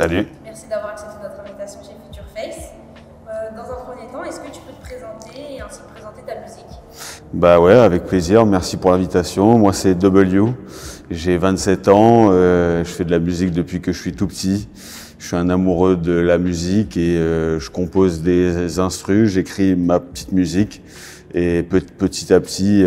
Salut. Merci d'avoir accepté notre invitation chez Future Face. Dans un premier temps, est-ce que tu peux te présenter et ainsi présenter ta musique? Bah ouais, avec plaisir. Merci pour l'invitation. Moi, c'est W. J'ai 27 ans. Je fais de la musique depuis que je suis tout petit. Je suis un amoureux de la musique et je compose des instrus. J'écris ma petite musique et petit à petit,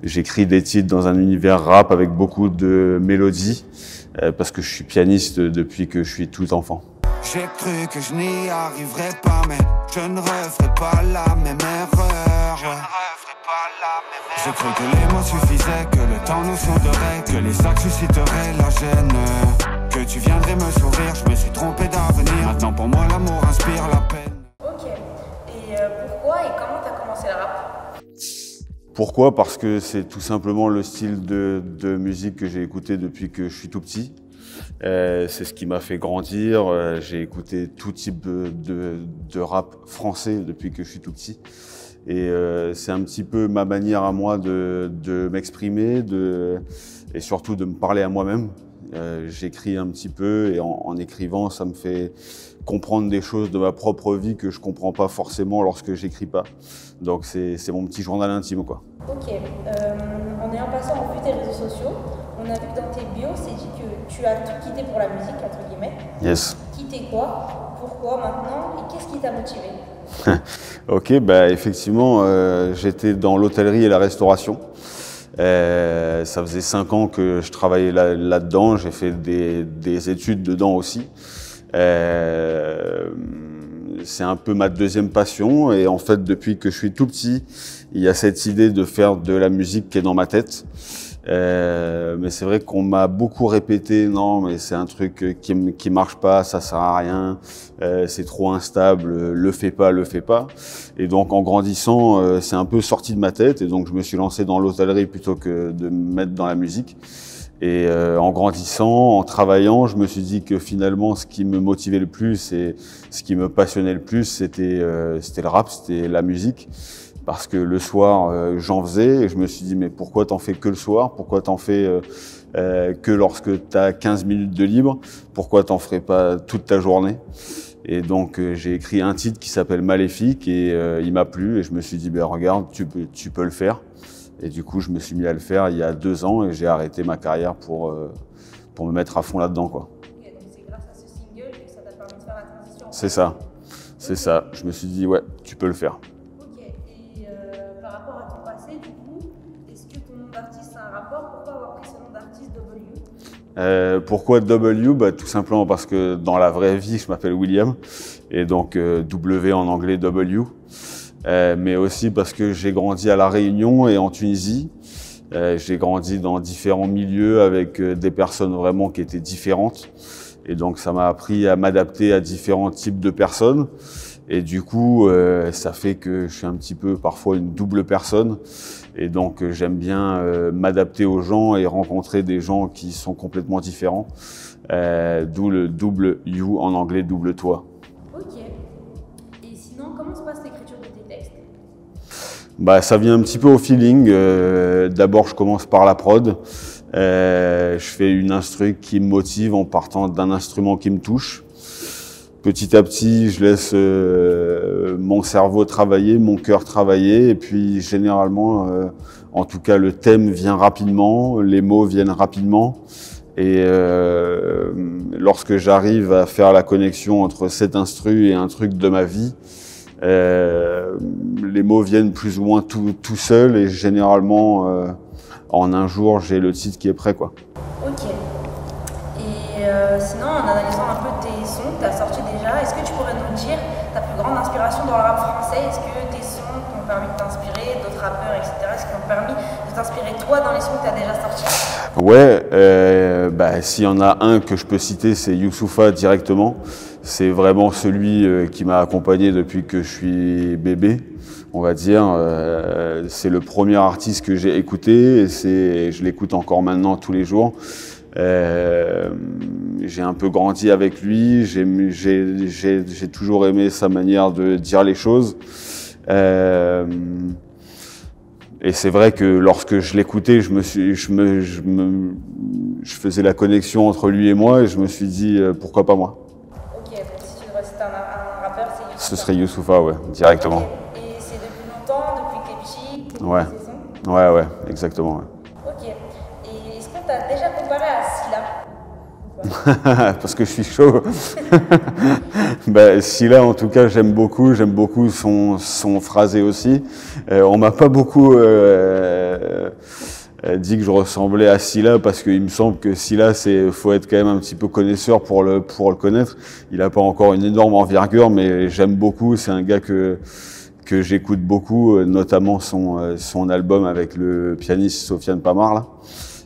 j'écris des titres dans un univers rap avec beaucoup de mélodies parce que je suis pianiste depuis que je suis tout enfant. J'ai cru que je n'y arriverais pas, mais je ne referai pas la même erreur. J'ai cru que les mots suffisaient, que le temps nous souderait, que les actes susciteraient la gêne, que tu viendrais me sourire. Je me suis trompé d'avenir. Maintenant pour moi l'amour inspire la peine. Ok. Et pourquoi et comment t'as commencé le rap? Pourquoi? Parce que c'est tout simplement le style de musique que j'ai écouté depuis que je suis tout petit. C'est ce qui m'a fait grandir. J'ai écouté tout type de rap français depuis que je suis tout petit. Et c'est un petit peu ma manière à moi de m'exprimer et surtout de me parler à moi-même. J'écris un petit peu et en écrivant, ça me fait comprendre des choses de ma propre vie que je comprends pas forcément lorsque j'écris pas. Donc c'est mon petit journal intime, quoi. Ok. En ayant passé en vue tes réseaux sociaux, on a vu que dans tes bios, c'est dit que tu as tout quitté pour la musique, entre guillemets. Yes. Quitter quoi? Pourquoi maintenant? Et qu'est-ce qui t'a motivé? Ok, bah effectivement, j'étais dans l'hôtellerie et la restauration. Ça faisait 5 ans que je travaillais là-dedans. J'ai fait des études dedans aussi. C'est un peu ma deuxième passion et en fait depuis que je suis tout petit, il y a cette idée de faire de la musique qui est dans ma tête. Mais c'est vrai qu'on m'a beaucoup répété non mais c'est un truc qui marche pas, ça sert à rien, c'est trop instable, le fais pas. Et donc en grandissant, c'est un peu sorti de ma tête et donc je me suis lancé dans l'hôtellerie plutôt que de me mettre dans la musique. Et en grandissant, en travaillant, je me suis dit que finalement, ce qui me motivait le plus et ce qui me passionnait le plus, c'était le rap, c'était la musique. Parce que le soir, j'en faisais et je me suis dit, mais pourquoi t'en fais que le soir? Pourquoi t'en fais que lorsque t'as 15 minutes de libre? Pourquoi t'en ferais pas toute ta journée? Et donc, j'ai écrit un titre qui s'appelle Maléfique et il m'a plu et je me suis dit, ben regarde, tu peux le faire. Et du coup, je me suis mis à le faire il y a 2 ans et j'ai arrêté ma carrière pour me mettre à fond là-dedans, quoi. Ok, donc c'est grâce à ce single que ça t'a permis de faire la transition. C'est ça, c'est ça. Je me suis dit, ouais, tu peux le faire. Ok, et par rapport à ton passé, du coup, est-ce que ton nom d'artiste a un rapport? Pourquoi avoir pris ce nom d'artiste W? Pourquoi W? Bah, tout simplement parce que dans la vraie vie, je m'appelle William et donc W en anglais W. Mais aussi parce que j'ai grandi à La Réunion et en Tunisie. J'ai grandi dans différents milieux avec des personnes vraiment qui étaient différentes. Et donc ça m'a appris à m'adapter à différents types de personnes. Et du coup, ça fait que je suis un petit peu parfois une double personne. Et donc j'aime bien m'adapter aux gens et rencontrer des gens qui sont complètement différents. D'où le double you en anglais, double toi. Ok. Et sinon, comment se passe l'écriture de tes textes? Bah, ça vient un petit peu au feeling. D'abord, je commence par la prod. Je fais une instru qui me motive en partant d'un instrument qui me touche. Petit à petit, je laisse mon cerveau travailler, mon cœur travailler. Et puis, généralement, en tout cas, le thème vient rapidement, les mots viennent rapidement. Et lorsque j'arrive à faire la connexion entre cet instru et un truc de ma vie, les mots viennent plus ou moins tout seuls et généralement en un jour j'ai le titre qui est prêt, quoi. Ok. Et sinon, en analysant un peu tes sons que tu as sortis déjà, est-ce que tu pourrais nous dire ta plus grande inspiration dans le rap français? Est-ce que tes sons t'ont permis de t'inspirer, d'autres rappeurs, etc. Est-ce qu'ils t'ont permis de t'inspirer toi dans les sons que tu as déjà sortis? Ouais, bah, s'il y en a un que je peux citer, c'est Youssoupha directement. C'est vraiment celui qui m'a accompagné depuis que je suis bébé, on va dire. C'est le premier artiste que j'ai écouté et je l'écoute encore maintenant tous les jours. J'ai un peu grandi avec lui, j'ai toujours aimé sa manière de dire les choses. Et c'est vrai que lorsque je l'écoutais, je faisais la connexion entre lui et moi et je me suis dit pourquoi pas moi. rappeur, c'est Youssoupha. Ce serait Youssoupha, ouais, directement. Okay. Et c'est depuis longtemps, depuis que t'es petit? Ouais. Ouais, exactement. Ouais. Ok. Et est-ce qu'on t'a déjà comparé à Scylla? Parce que je suis chaud. Scylla, en tout cas, j'aime beaucoup son phrasé aussi. On m'a pas beaucoup dit que je ressemblais à Scylla parce qu'il me semble que Scylla, faut être quand même un petit peu connaisseur pour le connaître. Il a pas encore une énorme envergure, mais j'aime beaucoup. C'est un gars que j'écoute beaucoup, notamment son album avec le pianiste Sofiane Pamar là.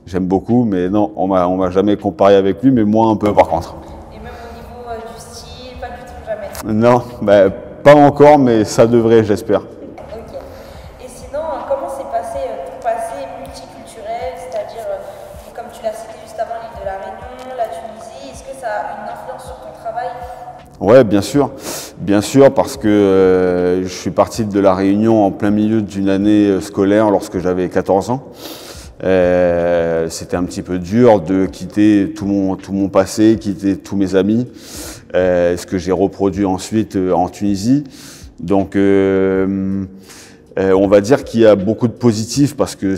J'aime beaucoup, mais non, on m'a jamais comparé avec lui, mais moi un peu par contre. Et même au niveau du style, pas du tout, jamais? Non, pas encore, mais ça devrait, j'espère. Ok. Et sinon, comment s'est passé ton passé multiculturel, c'est-à-dire, comme tu l'as cité juste avant, l'île de la Réunion, la Tunisie, est-ce que ça a une influence sur ton travail? Ouais, bien sûr, parce que je suis parti de la Réunion en plein milieu d'une année scolaire lorsque j'avais 14 ans. C'était un petit peu dur de quitter tout mon passé, quitter tous mes amis, ce que j'ai reproduit ensuite en Tunisie. Donc, on va dire qu'il y a beaucoup de positifs parce que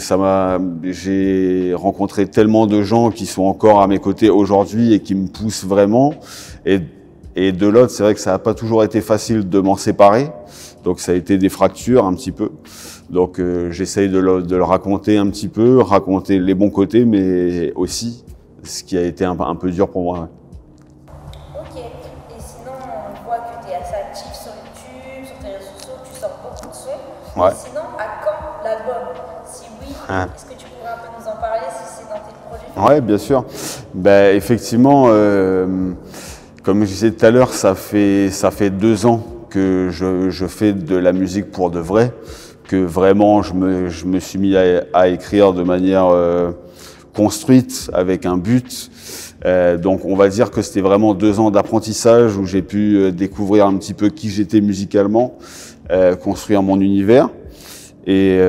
j'ai rencontré tellement de gens qui sont encore à mes côtés aujourd'hui et qui me poussent vraiment. Et de l'autre, c'est vrai que ça n'a pas toujours été facile de m'en séparer. Donc ça a été des fractures un petit peu. Donc j'essaye de le raconter un petit peu, raconter les bons côtés, mais aussi ce qui a été un peu dur pour moi. Ok. Et sinon, on voit que tu es assez actif sur YouTube, sur tes réseaux sociaux, tu sors beaucoup de sons. Ouais. Et sinon, à quand l'album? Si oui, est-ce que tu pourrais un peu nous en parler si c'est dans tes projets? Ouais, bien sûr. Effectivement, comme je disais tout à l'heure, ça fait 2 ans que je fais de la musique pour de vrai, que vraiment je me suis mis à écrire de manière construite, avec un but. Donc on va dire que c'était vraiment 2 ans d'apprentissage où j'ai pu découvrir un petit peu qui j'étais musicalement, construire mon univers. Et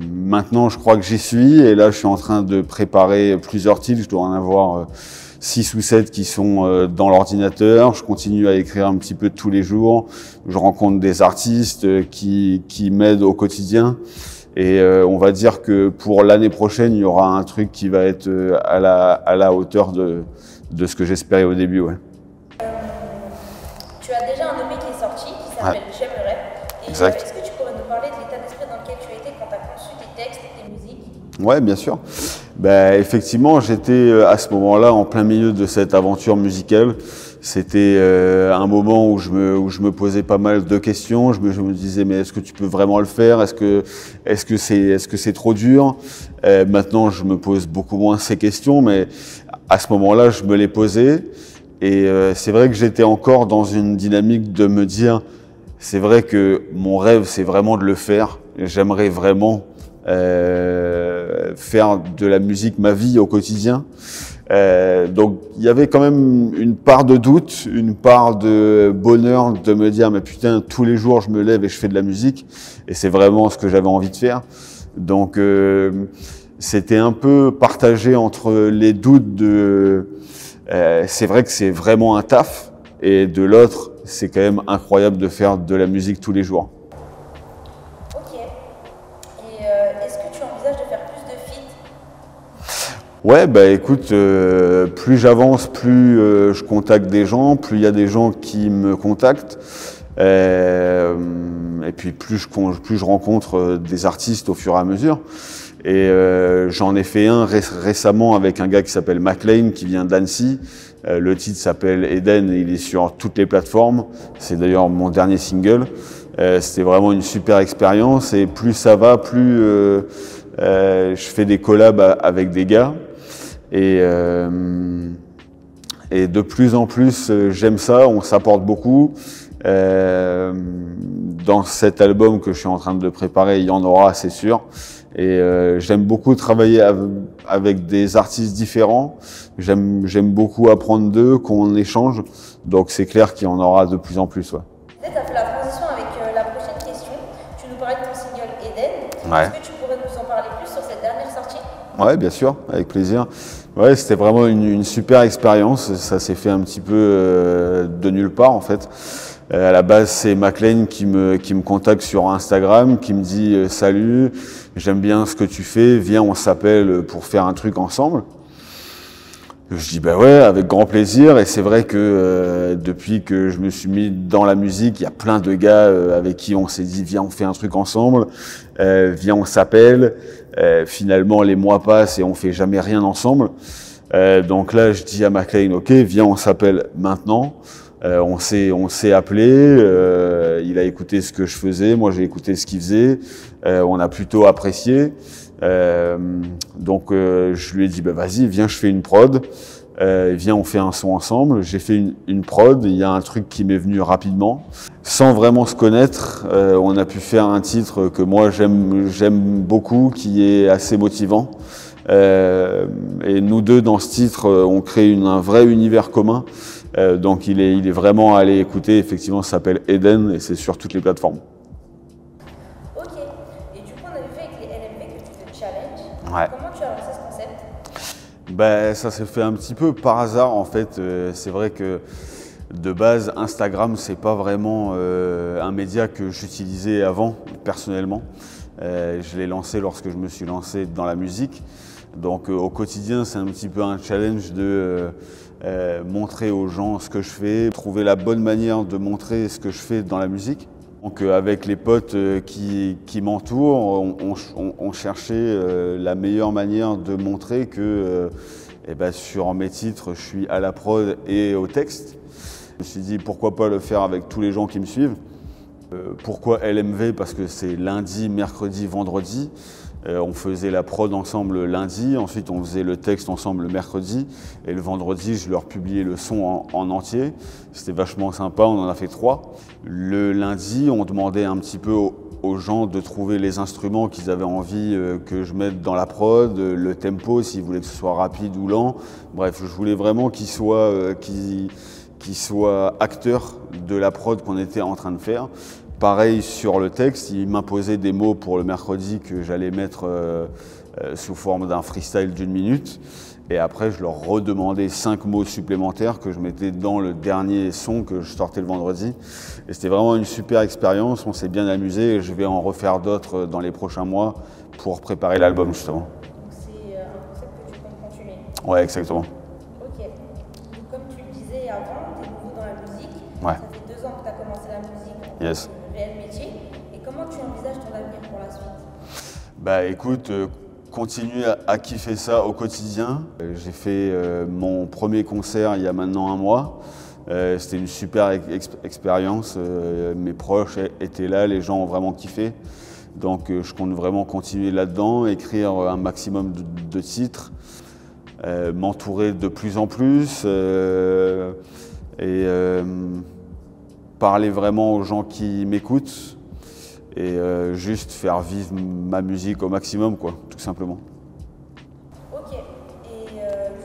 maintenant je crois que j'y suis et là je suis en train de préparer plusieurs titres, je dois en avoir 6 ou 7 qui sont dans l'ordinateur. Je continue à écrire un petit peu tous les jours. Je rencontre des artistes qui m'aident au quotidien. Et on va dire que pour l'année prochaine, il y aura un truc qui va être à la hauteur de ce que j'espérais au début. Ouais. Tu as déjà un EP qui est sorti, qui s'appelle J'aimerais. Et exact. Est-ce que tu pourrais nous parler de l'état d'esprit dans lequel tu as été quand tu as conçu tes textes et tes musiques? Ouais, bien sûr. Effectivement, j'étais à ce moment-là en plein milieu de cette aventure musicale. C'était un moment où je me posais pas mal de questions. Je me disais, mais est-ce que tu peux vraiment le faire? Est-ce que c'est trop dur? Maintenant, je me pose beaucoup moins ces questions, mais à ce moment-là, je me les posais. Et c'est vrai que j'étais encore dans une dynamique de me dire, c'est vrai que mon rêve, c'est vraiment de le faire. J'aimerais vraiment faire de la musique ma vie au quotidien. Donc il y avait quand même une part de doute, une part de bonheur de me dire mais putain tous les jours je me lève et je fais de la musique et c'est vraiment ce que j'avais envie de faire. Donc c'était un peu partagé entre les doutes de c'est vrai que c'est vraiment un taf et de l'autre c'est quand même incroyable de faire de la musique tous les jours. Est-ce que tu envisages de faire plus de feats? Ouais, écoute, plus j'avance, plus je contacte des gens, plus il y a des gens qui me contactent. Et puis plus je rencontre des artistes au fur et à mesure. Et j'en ai fait un récemment avec un gars qui s'appelle McLean, qui vient d'Annecy. Le titre s'appelle Eden et il est sur toutes les plateformes. C'est d'ailleurs mon dernier single. C'était vraiment une super expérience et plus ça va, plus je fais des collabs avec des gars et de plus en plus j'aime ça, on s'apporte beaucoup. Dans cet album que je suis en train de préparer, il y en aura, c'est sûr. Et j'aime beaucoup travailler avec des artistes différents. J'aime beaucoup apprendre d'eux, qu'on échange. Donc c'est clair qu'il y en aura de plus en plus. Ouais. Tu as fait la transition avec la prochaine question. Tu nous parlais de ton single Eden. Ouais. Est-ce que tu pourrais nous en parler plus sur cette dernière sortie? Ouais, bien sûr, avec plaisir. Ouais, c'était vraiment une super expérience. Ça s'est fait un petit peu de nulle part en fait. À la base, c'est McLean qui me contacte sur Instagram, qui me dit salut, j'aime bien ce que tu fais, viens, on s'appelle pour faire un truc ensemble. Je dis bah ouais, avec grand plaisir. Et c'est vrai que depuis que je me suis mis dans la musique, il y a plein de gars avec qui on s'est dit viens, on fait un truc ensemble, viens, on s'appelle. Finalement, les mois passent et on fait jamais rien ensemble. Donc là, je dis à McLean, ok, viens, on s'appelle maintenant. On s'est appelé, il a écouté ce que je faisais, moi j'ai écouté ce qu'il faisait, on a plutôt apprécié. Donc je lui ai dit bah vas-y, viens, je fais une prod, viens, on fait un son ensemble. J'ai fait une prod, il y a un truc qui m'est venu rapidement, sans vraiment se connaître. On a pu faire un titre que moi j'aime beaucoup, qui est assez motivant. Et nous deux dans ce titre, on crée un vrai univers commun. Donc il est vraiment à aller écouter. Effectivement, ça s'appelle Eden et c'est sur toutes les plateformes. Ok. Et du coup, on avait vu avec les LMV que tu fais challenge. Ouais. Comment tu as lancé ce concept? Ben, ça s'est fait un petit peu par hasard en fait. C'est vrai que de base, Instagram, c'est pas vraiment un média que j'utilisais avant personnellement. Je l'ai lancé lorsque je me suis lancé dans la musique. Donc au quotidien, c'est un petit peu un challenge de montrer aux gens ce que je fais, trouver la bonne manière de montrer ce que je fais dans la musique. Donc avec les potes qui m'entourent, on cherchait la meilleure manière de montrer que sur mes titres, je suis à la prod et au texte. Je me suis dit pourquoi pas le faire avec tous les gens qui me suivent. Pourquoi LMV? Parce que c'est lundi, mercredi, vendredi. On faisait la prod ensemble lundi, ensuite on faisait le texte ensemble le mercredi, et le vendredi je leur publiais le son en entier. C'était vachement sympa, on en a fait 3. Le lundi, on demandait un petit peu aux gens de trouver les instruments qu'ils avaient envie que je mette dans la prod, le tempo, s'ils voulaient que ce soit rapide ou lent. Bref, je voulais vraiment qu'ils soient acteurs de la prod qu'on était en train de faire. Pareil sur le texte, il m'imposait des mots pour le mercredi que j'allais mettre sous forme d'un freestyle d'1 minute. Et après, je leur redemandais 5 mots supplémentaires que je mettais dans le dernier son que je sortais le vendredi. Et c'était vraiment une super expérience, on s'est bien amusé et je vais en refaire d'autres dans les prochains mois pour préparer l'album justement. Donc c'est un concept que tu comptes continuer. Ouais, exactement. Ok. Donc comme tu le disais avant, tu es nouveau dans la musique. Ouais. Ça fait 2 ans que tu as commencé la musique. Yes. Réel métier. Et comment tu envisages ton avenir pour la suite? Bah écoute, continue à kiffer ça au quotidien. J'ai fait mon premier concert il y a maintenant 1 mois. C'était une super expérience. Mes proches étaient là, les gens ont vraiment kiffé. Donc je compte vraiment continuer là-dedans, écrire un maximum de titres, m'entourer de plus en plus et parler vraiment aux gens qui m'écoutent et juste faire vivre ma musique au maximum, quoi, tout simplement. Ok. Et du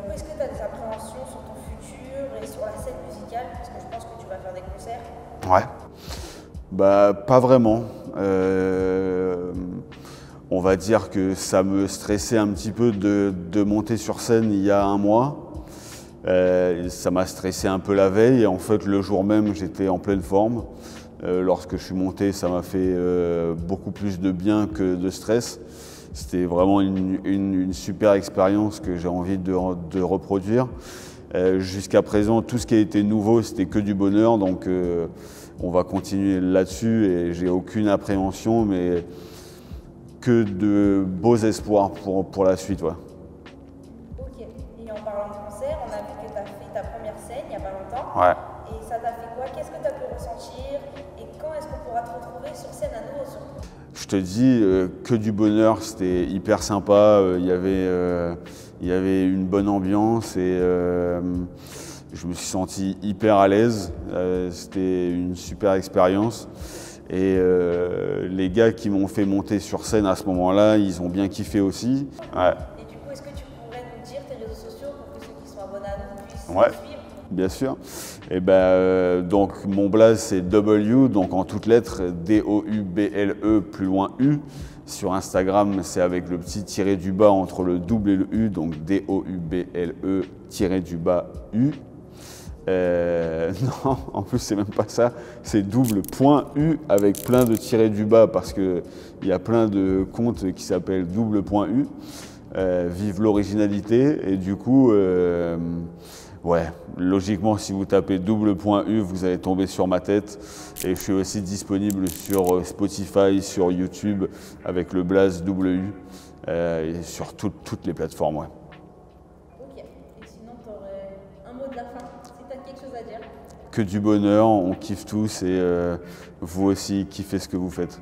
coup, est-ce que tu as des appréhensions sur ton futur et sur la scène musicale? Parce que je pense que tu vas faire des concerts. Ouais. Bah, pas vraiment. On va dire que ça me stressait un petit peu de monter sur scène il y a 1 mois. Ça m'a stressé un peu la veille et en fait le jour même j'étais en pleine forme. Lorsque je suis monté, ça m'a fait beaucoup plus de bien que de stress. C'était vraiment une super expérience que j'ai envie de reproduire. Jusqu'à présent, tout ce qui a été nouveau, c'était que du bonheur, donc on va continuer là-dessus et j'ai aucune appréhension, mais que de beaux espoirs pour la suite. Ouais. Ok. Et en parlant de concert, on a vu que tu as fait ta première scène il n'y a pas longtemps. Ouais. Et ça t'a fait quoi? Qu'est-ce que tu as pu ressentir? Et quand est-ce qu'on pourra te retrouver sur scène à nouveau surtout? Je te dis que du bonheur, c'était hyper sympa, il y avait une bonne ambiance et je me suis senti hyper à l'aise, c'était une super expérience. Et les gars qui m'ont fait monter sur scène à ce moment-là, ils ont bien kiffé aussi. Ouais. Et du coup, est-ce que tu pourrais nous dire tes réseaux sociaux pour que ceux qui sont abonnés à nous puissent Ouais. te suivre? Bien sûr. Et ben, donc mon blaze c'est W, donc en toutes lettres D-O-U-B-L-E plus loin U. Sur Instagram, c'est avec le petit tiré du bas entre le double et le U, donc D-O-U-B-L-E tiré du bas U. Non, en plus c'est même pas ça, c'est double point U avec plein de tirés du bas parce qu'il y a plein de comptes qui s'appellent double point U. Vive l'originalité et du coup, ouais, logiquement si vous tapez double point U, vous allez tomber sur ma tête. Et je suis aussi disponible sur Spotify, sur YouTube avec le blaze WU et sur toutes les plateformes. Ouais. Ok, et sinon tu aurais un mot de la fin, si tu as quelque chose à dire. Que du bonheur, on kiffe tous et vous aussi kiffez ce que vous faites.